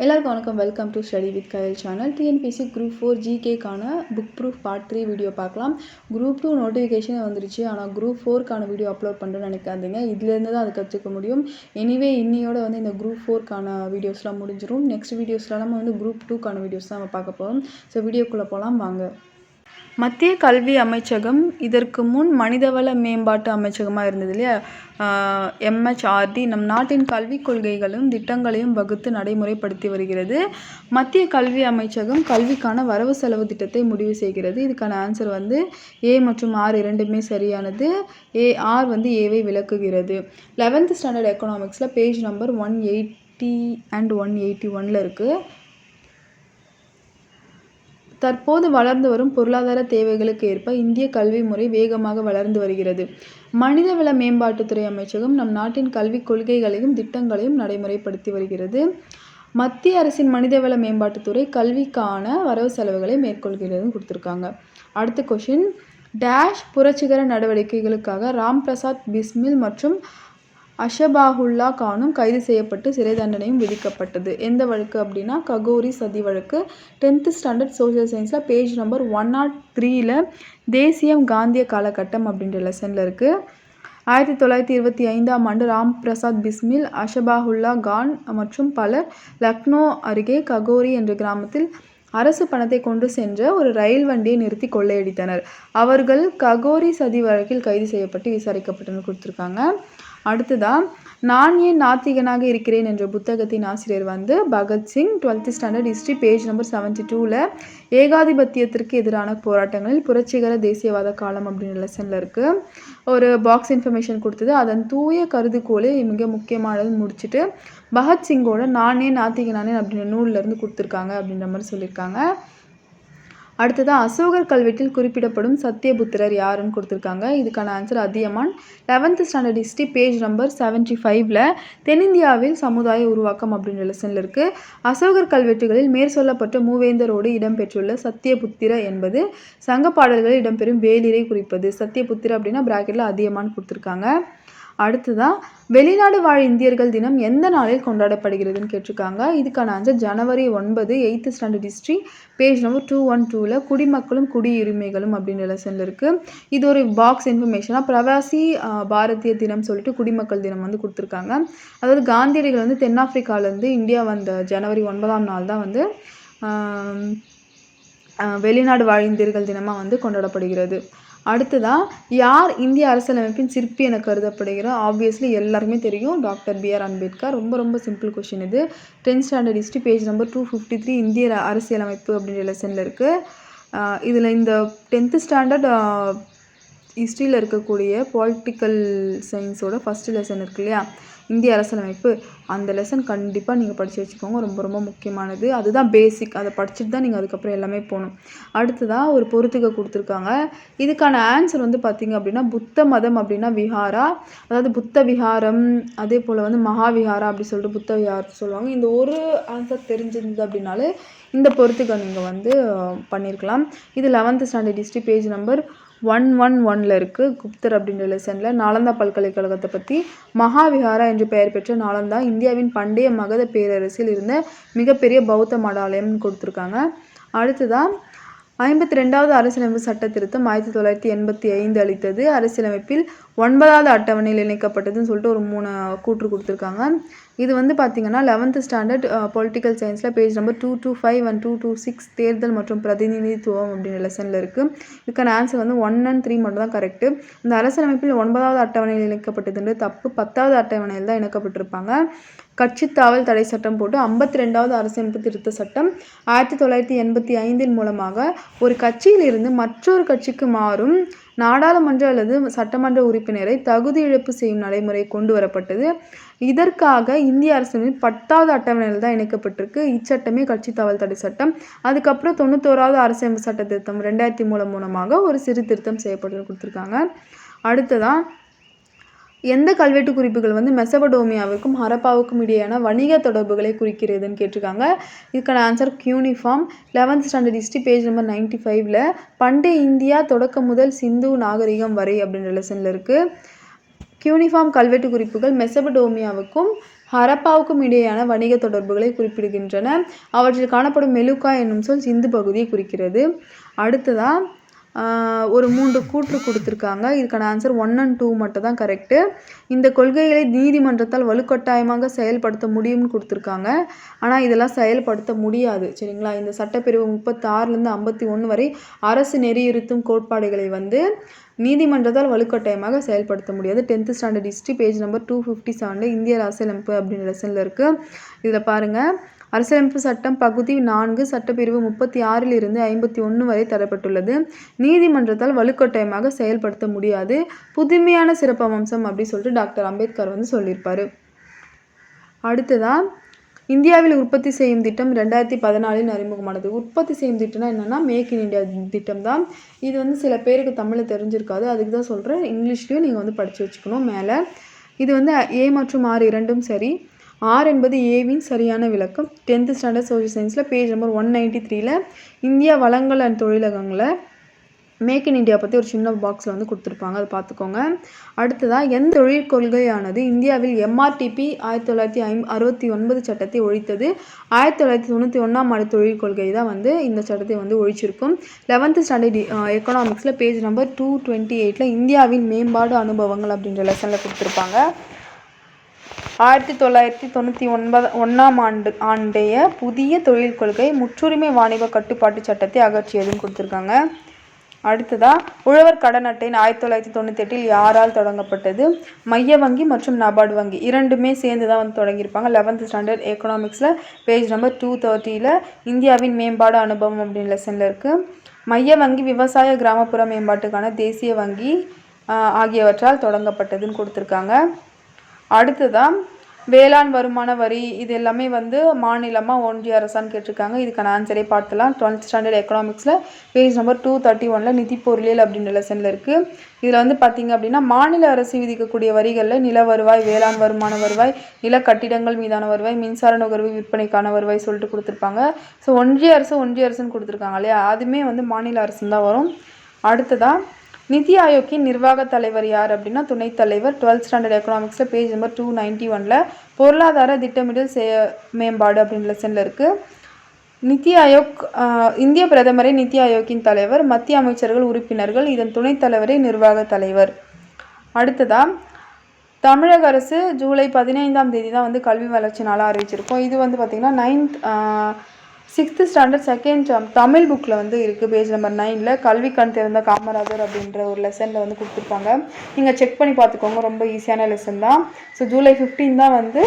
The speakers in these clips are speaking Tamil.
எல்லாருக்கும் வணக்கம். Welcome to study with Kayal channel. TNPSC group 4 ஜிகேக்கான புக் ப்ரூஃப் பார்ட் 3 வீடியோ பார்க்கலாம். குரூப் 2 நோட்டிஃபிகேஷன் வந்துருச்சு. ஆனால் குரூப் 4க்கான வீடியோ அப்லோட் பண்ணுறேன்னு நினைக்காதீங்க. இதுலேருந்து தான் அது கற்றுக்க முடியும். எனிவே இன்னையோட வந்து இந்த குரூப் 4க்கான வீடியோஸ்லாம் முடிஞ்சிடும். நெக்ஸ்ட் வீடியோஸில் நம்ம வந்து குரூப் 2க்கான வீடியோஸ் தான் நம்ம பார்க்க போகிறோம். ஸோ வீடியோக்குள்ளே போகலாம் வாங்க. மத்திய கல்வி அமைச்சகம் இதற்கு முன் மனிதவள மேம்பாட்டு அமைச்சகமாக இருந்தது இல்லையா, MHRD நம் நாட்டின் கல்விக் கொள்கைகளும் திட்டங்களையும் வகுத்து நடைமுறைப்படுத்தி வருகிறது. மத்திய கல்வி அமைச்சகம் கல்விக்கான வரவு செலவு திட்டத்தை முடிவு செய்கிறது. இதுக்கான ஆன்சர் வந்து A மற்றும் R இரண்டுமே சரியானது. R வந்து Aவை விளக்குகிறது. 11th ஸ்டாண்டர்ட் எக்கனாமிக்ஸில் பேஜ் நம்பர் 180 and 181 இருக்குது. தற்போது வளர்ந்து வரும் பொருளாதார தேவைகளுக்கு ஏற்ப இந்திய கல்வி முறை வேகமாக வளர்ந்து வருகிறது. மனிதவள மேம்பாட்டுத்துறை அமைச்சகம் நம் நாட்டின் கல்விக் கொள்கைகளையும் திட்டங்களையும் நடைமுறைப்படுத்தி வருகிறது. மத்திய அரசின் மனிதவள மேம்பாட்டுத்துறை கல்விக்கான வரவு செலவுகளை மேற்கொள்கிறதுன்னு கொடுத்துருக்காங்க. அடுத்த கொஷின், டேஷ் புரட்சிகர நடவடிக்கைகளுக்காக ராம் பிரசாத் பிஸ்மில் மற்றும் அஷபாகுல்லா கானும் கைது செய்யப்பட்டு சிறை தண்டனையும் விதிக்கப்பட்டது. எந்த வழக்கு அப்படின்னா ககோரி சதி வழக்கு. 10th ஸ்டாண்டர்ட் சோஷியல் சயின்ஸில் பேஜ் நம்பர் 103 தேசியம் காந்திய காலகட்டம் அப்படின்ற லெசனில் இருக்குது. 1925 ராம் பிரசாத் பிஸ்மில், அஷபாகுல்லா கான் மற்றும் பலர் லக்னோ அருகே ககோரி என்ற கிராமத்தில் அரசு பணத்தை கொண்டு சென்ற ஒரு ரயில் வண்டியை நிறுத்தி கொள்ளையடித்தனர். அவர்கள் ககோரி சதி வழக்கில் கைது செய்யப்பட்டு விசாரிக்கப்பட்டனர் கொடுத்துருக்காங்க. அடுத்ததான், நான் ஏன் நாத்திகனாக இருக்கிறேன் என்ற புத்தகத்தின் ஆசிரியர் வந்து Bhagat Singh. 12th standard history page number 72 ஏகாதிபத்தியத்திற்கு எதிரான போராட்டங்களில் புரட்சிகர தேசியவாத காலம் அப்படின்ற லெசனில் இருக்குது. ஒரு பாக்ஸ் இன்ஃபர்மேஷன் கொடுத்தது. அதன் தூய கருதுகோளே மிக முக்கியமானது முடிச்சுட்டு பகத்சிங்கோட நான் ஏன் நாத்திகனானேன் அப்படின்ற நூலிலேருந்து கொடுத்துருக்காங்க அப்படின்ற மாதிரி சொல்லியிருக்காங்க. அடுத்ததாக, அசோகர் கல்வெட்டில் குறிப்பிடப்படும் சத்தியபுத்திரர் யாருன்னு கொடுத்துருக்காங்க. இதுக்கான answer Athiyaman. 11th standard history page number 75 தென்னிந்தியாவில் சமுதாய உருவாக்கம் அப்படின்ற லெசனில் இருக்குது. அசோகர் கல்வெட்டுகளில் மேற்சொல்லப்பட்ட மூவேந்தரோடு இடம்பெற்றுள்ள சத்தியபுத்திர என்பது சங்க பாடல்களில் இடம்பெறும் வேலிரை குறிப்பது. சத்தியபுத்திர அப்படின்னா பிராக்கெட்டில் அதியமான் கொடுத்துருக்காங்க. அடுத்ததான், வெளிநாடு வாழ் இந்தியர்கள் தினம் எந்த நாளில் கொண்டாடப்படுகிறதுன்னு கேட்டிருக்காங்க. இதுக்கான ஆன்சர் ஜனவரி 9. 8th standard history page number 212 குடிமக்களும் குடியுரிமைகளும் அப்படின்ற லெசனில் இருக்குது. இது ஒரு பாக்ஸ் இன்ஃபர்மேஷனாக பிரவாசி பாரதிய தினம் சொல்லிட்டு குடிமக்கள் தினம் வந்து கொடுத்துருக்காங்க. அதாவது காந்தியடிகள் வந்து தென்னாப்பிரிக்காவிலேருந்து இந்தியா வந்த ஜனவரி 9 தான் வந்து வெளிநாடு வாழ் இந்தியர்கள் தினமாக வந்து கொண்டாடப்படுகிறது. அடுத்ததான், யார் இந்திய அரசியலமைப்பின் சிற்பி என கருதப்படுகிறார்? ஆப்வியஸ்லி எல்லாருமே தெரியும், டாக்டர் B.R. அம்பேத்கர். ரொம்ப சிம்பிள் கொஷின் இது. 10th standard history page number 253 இந்திய அரசியலமைப்பு அப்படின்ற லெசனில் இருக்குது. இதில் இந்த 10th ஸ்டாண்டர்ட் ஹிஸ்ட்ரியில் இருக்கக்கூடிய பொலிட்டிக்கல் சயின்ஸோட ஃபஸ்ட்டு லெசன் இருக்கு இல்லையா, இந்திய அரசியலமைப்பு, அந்த லெசன் கண்டிப்பாக நீங்கள் படித்து வச்சுக்கோங்க. ரொம்ப முக்கியமானது. அதுதான் பேசிக். அதை படிச்சுட்டு தான் நீங்கள் அதுக்கப்புறம் எல்லாமே போகணும். அடுத்ததாக ஒரு பொறுத்துக்க கொடுத்துருக்காங்க. இதுக்கான ஆன்சர் வந்து பார்த்திங்க அப்படின்னா புத்த மதம் அப்படின்னா விஹாரா, அதாவது புத்த விஹாரம், அதே போல் வந்து மகாவிஹாரா அப்படி சொல்லிட்டு புத்த விஹாரத்தை சொல்லுவாங்க. இந்த ஒரு ஆன்சர் தெரிஞ்சிருந்தது அப்படின்னாலே இந்த பொறுத்துக்க நீங்கள் வந்து பண்ணியிருக்கலாம். இது 11th standard history page number 111 இருக்குது. குப்தர் அப்படின்ற லெசனில் நாலந்தா பல்கலைக்கழகத்தை பற்றி. மகாவிஹாரா என்று பெயர் பெற்ற நாலந்தா இந்தியாவின் பண்டைய மகத பேரரசில் இருந்த மிகப்பெரிய பௌத்த மடாலயம்னு கொடுத்துருக்காங்க. அடுத்ததான், 52வது அரசியலமைப்பு சட்ட திருத்தம் 1985 அளித்தது. அரசியலமைப்பில் 9வது அட்டவணையில் இணைக்கப்பட்டதுன்னு சொல்லிட்டு ஒரு 3 கூற்று கொடுத்துருக்காங்க. இது வந்து பார்த்திங்கன்னா 11th ஸ்டாண்டர்ட் பொலிட்டிக்கல் சயின்ஸில் பேஜ் நம்பர் 225 and 226 தேர்தல் மற்றும் பிரதிநிதித்துவம் அப்படின்ற லெசனில் இருக்குது. இதுக்கான ஆன்சர் வந்து 1 and 3 மட்டும் தான் கரெக்டு. இந்த அரசியலமைப்பில் 9வது அட்டவணையில் இணைக்கப்பட்டதுன்ற தப்பு. 10வது அட்டவணையில் தான் இணைக்கப்பட்டிருப்பாங்க. கட்சித்தாவல் தடை சட்டம் போட்டு 52வது அரசியலமைப்பு திருத்த சட்டம் 1985 மூலமாக ஒரு கட்சியிலிருந்து மற்றொரு கட்சிக்கு மாறும் நாடாளுமன்ற அல்லது சட்டமன்ற உறுப்பினரை தகுதி இழப்பு செய்யும் நடைமுறை கொண்டு வரப்பட்டது. இதற்காக இந்திய அரசியலமைப்பில் 10வது அட்டவணையில் தான் இணைக்கப்பட்டிருக்கு. இச்சட்டமே கட்சித்தாவல் தடை சட்டம். அதுக்கப்புறம் 91வது அரசியலமைப்பு சட்ட திருத்தம் 2003 மூலமாக ஒரு சிறு திருத்தம் செய்யப்பட்டு கொடுத்துருக்காங்க. அடுத்ததான், எந்த கல்வெட்டு குறிப்புகள் வந்து மெசபடோமியாவுக்கும் ஹரப்பாவுக்கும் இடையான வணிக தொடர்புகளை குறிக்கிறதுன்னு கேட்டிருக்காங்க. இதுக்கான answer cuneiform. 11th standard history page number 95 பண்டைய இந்தியா தொடக்கம் முதல் சிந்து நாகரிகம் வரை அப்படின்ற லெசனில் இருக்குது. கியூனிஃபார்ம் கல்வெட்டு குறிப்புகள் மெசபடோமியாவுக்கும் ஹரப்பாவுக்கும் இடையேயான வணிக தொடர்புகளை குறிப்பிடுகின்றன. அவற்றில் காணப்படும் மெலுக்கா என்னும் சொல் சிந்து பகுதியை குறிக்கிறது. அடுத்ததா ஒரு 3 கூற்று கொடுத்துருக்காங்க. இதுக்கான ஆன்சர் 1 and 2 மட்டும் தான் கரெக்டு. இந்த கொள்கைகளை நீதிமன்றத்தால் வலுக்கட்டாயமாக செயல்படுத்த முடியும்னு கொடுத்துருக்காங்க. ஆனால் இதெல்லாம் செயல்படுத்த முடியாது. சரிங்களா? இந்த சட்டப்பிரிவு 36லேருந்து 51 வரை அரசு நெறியிருத்தும் கோட்பாடுகளை வந்து நீதிமன்றத்தால் வலுக்கட்டாயமாக செயல்படுத்த முடியாது. 10th standard history page number 257 இந்திய அரசியலமைப்பு அப்படின்ற லெசனில் இருக்குது. இதில் பாருங்கள், அரசியலமைப்பு சட்டம் பகுதி 4 சட்டப்பிரிவு 36லிருந்து 51 வரை தரப்பட்டுள்ளது. நீதிமன்றத்தால் வலுக்கட்டாயமாக செயல்படுத்த முடியாது. புதுமையான சிறப்பம்சம் அப்படின்னு சொல்லிட்டு டாக்டர் அம்பேத்கர் வந்து சொல்லியிருப்பார். அடுத்ததான் இந்தியாவில் உற்பத்தி செய்யும் திட்டம் 2014 அறிமுகமானது. உற்பத்தி செய்யும் திட்டம்னா என்னென்னா மேக் இன் இந்தியா திட்டம் தான். இது வந்து சில பேருக்கு தமிழில் தெரிஞ்சிருக்காது. அதுக்கு தான் சொல்கிறேன். இங்கிலீஷ்லேயும் நீங்கள் வந்து படித்து வச்சுக்கணும். மேலே இது வந்து A மற்றும் R இரண்டும் சரி. R என்பது ஏவின் சரியான விளக்கம். 10th ஸ்டாண்டர்ட் சோஷியல் சயின்ஸில் பேஜ் நம்பர் 193 இந்தியா வளங்கள் அண்ட் தொழிலகங்களை மேக் இன் இந்தியா பற்றி ஒரு சின்ன பாக்ஸில் வந்து கொடுத்துருப்பாங்க. அதை பார்த்துக்கோங்க. அடுத்ததாக எந்த தொழில் கொள்கையானது இந்தியாவில் MRTP 1969 சட்டத்தை ஒழித்தது? 1991ஆம் ஆண்டு தொழில் கொள்கை தான் வந்து இந்த சட்டத்தை வந்து ஒழிச்சிருக்கும். 11th ஸ்டாண்டர்ட் எக்கனாமிக்ஸில் பேஜ் நம்பர் 228 இந்தியாவின் மேம்பாடு அனுபவங்கள் அப்படின்ற லெசனில் கொடுத்துருப்பாங்க. 1991ஆம் ஆண்டைய புதிய தொழில் கொள்கை முற்றுரிமை வாணிப கட்டுப்பாட்டு சட்டத்தை அகற்றியதுன்னு கொடுத்துருக்காங்க. அடுத்ததாக உழவர் கடன் அட்டை 1998 யாரால் தொடங்கப்பட்டது? மைய வங்கி மற்றும் நபார்டு வங்கி இரண்டுமே சேர்ந்து தான் வந்து தொடங்கியிருப்பாங்க. 11th ஸ்டாண்டர்ட் எக்கனாமிக்ஸில் பேஜ் நம்பர் 230 இந்தியாவின் மேம்பாடு அனுபவம் அப்படின்னு லெசனில் இருக்குது. மைய வங்கி விவசாய கிராமப்புற மேம்பாட்டுக்கான தேசிய வங்கி ஆகியவற்றால் தொடங்கப்பட்டதுன்னு கொடுத்துருக்காங்க. அடுத்ததான் வேளாண் வருமான வரி இது எல்லாமே வந்து மாநிலமாக ஒன்றிய அரசான்னு கேட்டிருக்காங்க. இதுக்கான ஆன்சரே பார்த்துலாம். 12th ஸ்டாண்டர்ட் எக்கனாமிக்ஸில் பேஜ் நம்பர் 231 நிதி பொருளியல் அப்படின்ற லெசனில் இருக்குது. இதில் வந்து பார்த்திங்க அப்படின்னா மாநில அரசு விதிக்கக்கூடிய வரிகளில் நில வருவாய், வேளாண் வருமான வருவாய், நில கட்டிடங்கள் மீதான வருவாய், மின்சார நுகர்வு விற்பனைக்கான வருவாய் சொல்லிட்டு கொடுத்துருப்பாங்க. ஸோ ஒன்றிய அரசுன்னு கொடுத்துருக்காங்க இல்லையா, அதுவுமே வந்து மாநில அரசுன்னு தான் வரும். அடுத்ததாக நிதி ஆயோக்கின் நிர்வாக தலைவர் யார் அப்படின்னா துணைத் தலைவர். 12th ஸ்டாண்டர்ட் எக்கனாமிக்ஸில் பேஜ் நம்பர் 291 பொருளாதார திட்டமிடல் மேம்பாடு அப்படின்ற லெசனில் இருக்குது. நிதி ஆயோக் இந்திய பிரதமரை நிதி ஆயோக்கின் தலைவர், மத்திய அமைச்சர்கள் உறுப்பினர்கள், இதன் துணைத் தலைவரே நிர்வாக தலைவர். அடுத்ததாக தமிழக அரசு ஜூலை 15ஆம் தேதி தான் வந்து கல்வி வளர்ச்சி நாளாக அறிவிச்சிருக்கோம். இது வந்து பார்த்திங்கன்னா 6th standard second term Tamil புக்கில் வந்து இருக்குது. பேஜ் நம்பர் 9 கல்வி கண் திறந்த காமராஜர் அப்படின்ற ஒரு லெசனில் வந்து கொடுத்துருப்பாங்க. நீங்கள் செக் பண்ணி பார்த்துக்கோங்க. ரொம்ப ஈஸியான லெசன் தான். ஸோ ஜூலை 15 தான் வந்து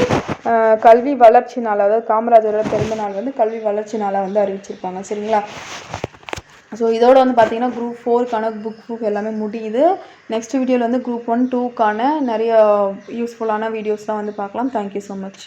கல்வி வளர்ச்சி நாள், அதாவது காமராஜரோட பிறந்த நாள் வந்து கல்வி வளர்ச்சி நாளாக வந்து அறிவிச்சிருப்பாங்க. சரிங்களா? ஸோ இதோட வந்து பார்த்திங்கன்னா குரூப் 4க்கான புக் எல்லாமே முடியுது. நெக்ஸ்ட் வீடியோவில் வந்து குரூப் 1, 2க்கான நிறைய யூஸ்ஃபுல்லான வீடியோஸ்லாம் வந்து பார்க்கலாம். Thank you so much.